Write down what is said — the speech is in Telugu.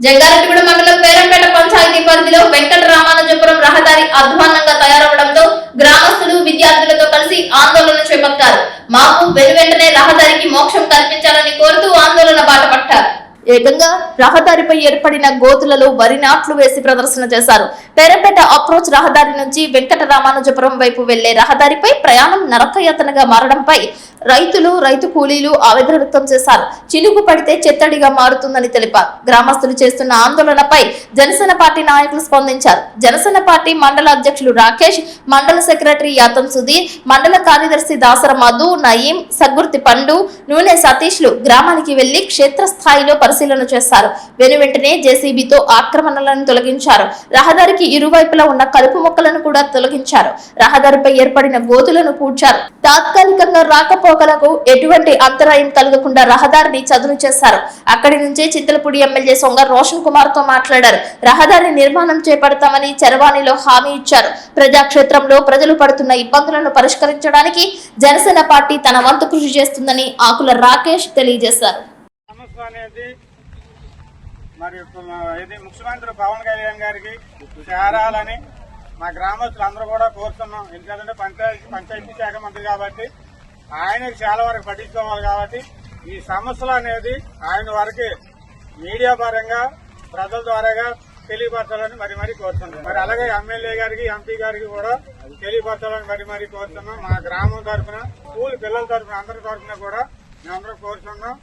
జంగారెడ్డిగూడెం మండలం పేరంపేట పంచాయతీ పరిధిలో వెంకట రామానుజపురం రహదారి అధ్వాన్నంగా తయారవడంతో గ్రామస్తులు విద్యార్థులతో కలిసి ఆందోళన చేపట్టారు. మాకు వెనువెంటనే రహదారికి మోక్షం కల్పించాలని కోరుతూ ఆందోళన బాట పట్టారు. ఏకంగా రహదారిపై ఏర్పడిన గోతులలో వరి నాట్లు వేసి ప్రదర్శన చేశారు. పేరంపేట అప్రోచ్ రహదారి నుంచి వెంకట రామానుజపురం వైపు వెళ్లే రహదారిపై ప్రయాణం నరకయాతనగా మారడంపై రైతు కూలీలు ఆవేదన వ్యక్తం చేశారు. చినుకు పడితే చెత్తడిగా మారుతుందని తెలిపారు. గ్రామస్తులు చేస్తున్న ఆందోళనపై జనసేన పార్టీ నాయకులు స్పందించారు. జనసేన పార్టీ మండల అధ్యక్షులు రాకేష్, మండల సెక్రటరీ యాతం సుధీర్, మండల కార్యదర్శి దాసర మధు, నయీం, సగ్గుర్తి పండు, నూనె సతీష్లు గ్రామానికి వెళ్లి క్షేత్రస్థాయిలో పరిశీలన చేశారు. వెనువెంటనే జేసీబీతో ఆక్రమణలను తొలగించారు. రహదారికి ఇరువైపులా ఉన్న కలుపు మొక్కలను కూడా తొలగించారు. రహదారిపై ఏర్పడిన గోతులను పూడ్చారు. తాత్కాలికంగా రాకపోకలకు ఎటువంటి అంతరాయం కలగకుండా రహదారిని చదును చేశారు. అక్కడి నుంచే చింతలపూడి ఎమ్మెల్యే సొంగ రోషన్ కుమార్ తో మాట్లాడారు. రహదారి నిర్మాణం చేపడతామని చరవాణిలో హామీ ఇచ్చారు. ప్రజాక్షేత్రంలో ప్రజలు పడుతున్న ఇబ్బందులను పరిష్కరించడానికి జనసేన పార్టీ తన వంతు కృషి చేస్తుందని ఆకుల రాకేష్ తెలియజేశారు. ముఖ్యమంత్రి పవన్ కళ్యాణ్ గారికి చేరాలని మా గ్రామస్తులు అందరూ కూడా కోరుతున్నాం. ఎందుకంటే పంచాయతీ శాఖ మంత్రి కాబట్టి ఆయనకు చాలా వరకు పట్టించుకోవాలి కాబట్టి ఈ సమస్యలు అనేది ఆయన వరకు మీడియా పరంగా ప్రజల ద్వారాగా తెలియపరచాలని మరి కోరుతున్నాం. మరి అలాగే ఎమ్మెల్యే గారికి ఎంపీ గారికి కూడా తెలియపరచాలని మరి కోరుతున్నాం. మా గ్రామం తరఫున స్కూల్ పిల్లల తరఫున అందరి తరఫున కూడా మేమందరం కోరుతున్నాం.